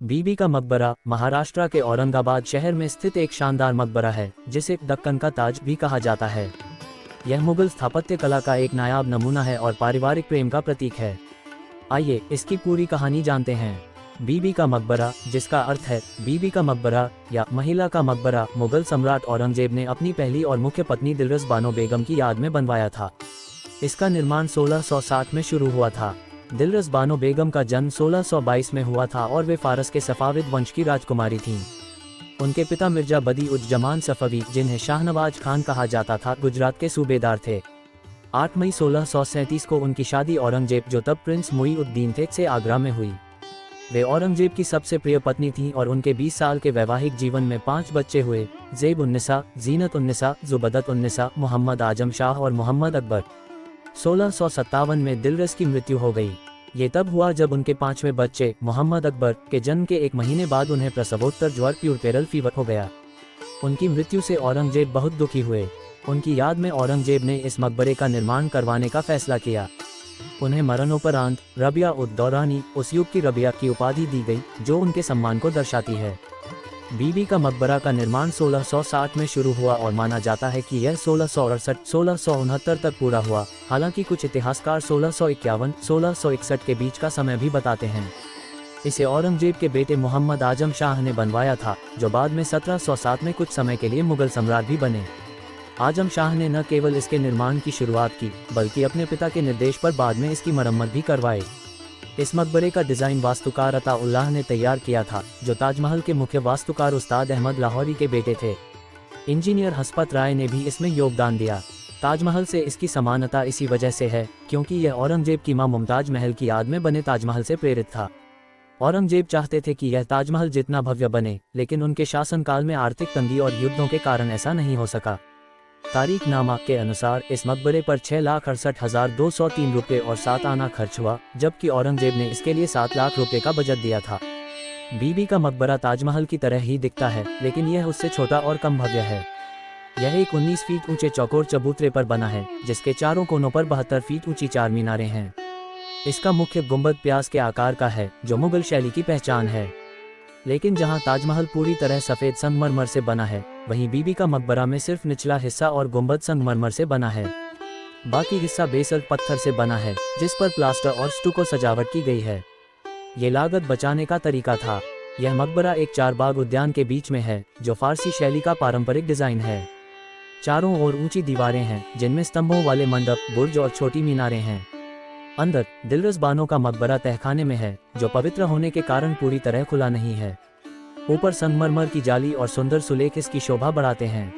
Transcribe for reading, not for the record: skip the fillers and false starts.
बीबी का मकबरा महाराष्ट्र के औरंगाबाद शहर में स्थित एक शानदार मकबरा है जिसे दक्कन का ताज भी कहा जाता है। यह मुगल स्थापत्य कला का एक नायाब नमूना है और पारिवारिक प्रेम का प्रतीक है। आइए इसकी पूरी कहानी जानते हैं। बीबी का मकबरा, जिसका अर्थ है बीबी का मकबरा या महिला का मकबरा, मुगल सम्राट औरंगजेब ने अपनी पहली और मुख्य पत्नी दिलरुस बानो बेगम की याद में बनवाया था। इसका निर्माण 1660 में शुरू हुआ था। दिलरुस बानो बेगम का जन्म 1622 में हुआ था और वे फारस के सफाविद वंश की राजकुमारी थीं। उनके पिता मिर्जा बदी उज जमान सफवी, जिन्हें शाहनवाज खान कहा जाता था, गुजरात के सूबेदार थे। 8 मई 1637 को उनकी शादी औरंगजेब, जो तब प्रिंस मुईउद्दीन थे, से आगरा में हुई। वे औरंगजेब की सबसे प्रिय पत्नी थीं और उनके 20 साल के वैवाहिक जीवन में 5 बच्चे हुए: ज़ेब उन्निसा, जीनत उन्निसा, जुबदत उन्निसा, मोहम्मद आजम शाह और मोहम्मद अकबर। 1657 में दिलरुस की मृत्यु हो गई। ये तब हुआ जब उनके 5वें बच्चे मोहम्मद अकबर के जन्म के 1 महीने बाद उन्हें प्रसवोत्तर ज्वर प्यूरपेरल फीवर हो गया। उनकी मृत्यु से औरंगजेब बहुत दुखी हुए। उनकी याद में औरंगजेब ने इस मकबरे का निर्माण करवाने का फैसला किया। उन्हें मरणोपरांत रबिया उद दौरानी, उस युग की रबिया, की उपाधि दी गई, जो उनके सम्मान को दर्शाती है। बीबी का मकबरा का निर्माण 1660 में शुरू हुआ और माना जाता है कि यह 1668-1669 तक पूरा हुआ। हालांकि कुछ इतिहासकार 1651-1661 के बीच का समय भी बताते हैं। इसे औरंगजेब के बेटे मोहम्मद आजम शाह ने बनवाया था, जो बाद में 1707 में कुछ समय के लिए मुगल सम्राट भी बने। आजम शाह ने न केवल इसके निर्माण की शुरुआत की, बल्कि अपने पिता के निर्देश पर बाद में इसकी मरम्मत भी करवाई। इस मकबरे का डिज़ाइन वास्तुकार अताउल्लाह ने तैयार किया था, जो ताजमहल के मुख्य वास्तुकार उस्ताद अहमद लाहौरी के बेटे थे। इंजीनियर हसपत राय ने भी इसमें योगदान दिया। ताजमहल से इसकी समानता इसी वजह से है क्योंकि यह औरंगजेब की मां मुमताज महल की याद में बने ताजमहल से प्रेरित था। औरंगजेब चाहते थे कि यह ताजमहल जितना भव्य बने, लेकिन उनके शासनकाल में आर्थिक तंगी और युद्धों के कारण ऐसा नहीं हो सका। तारीखनामा के अनुसार इस मकबरे पर 6,68,203 रुपये और 7 आना खर्च हुआ, जबकि औरंगजेब ने इसके लिए 7 लाख रुपये का बजट दिया था। बीबी का मकबरा ताजमहल की तरह ही दिखता है, लेकिन यह उससे छोटा और कम भव्य है। यह एक 19 फीट ऊंचे चौकोर चबूतरे पर बना है, जिसके चारों कोनों पर 72 फीट ऊंची 4 मीनारें हैं। इसका मुख्य गुंबद प्यास के आकार का है, जो मुगल शैली की पहचान है। लेकिन जहां ताजमहल पूरी तरह सफ़ेद संगमरमर से बना है, वहीं बीबी का मकबरा में सिर्फ निचला हिस्सा और गुंबद संगमरमर से बना है। बाकी हिस्सा बेसल्ट पत्थर से बना है, जिस पर प्लास्टर और स्टुको सजावट की गई है। ये लागत बचाने का तरीका था। यह मकबरा एक 4 बाग उद्यान के बीच में है, जो फारसी शैली का पारंपरिक डिज़ाइन है। चारों ओर ऊंची दीवारें हैं, जिनमें स्तंभों वाले मंडप, बुर्ज और छोटी मीनारें हैं। अंदर दिलरुस बानो का मकबरा तहखाने में है, जो पवित्र होने के कारण पूरी तरह खुला नहीं है। ऊपर संगमरमर की जाली और सुंदर सुलेख इसकी शोभा बढ़ाते हैं।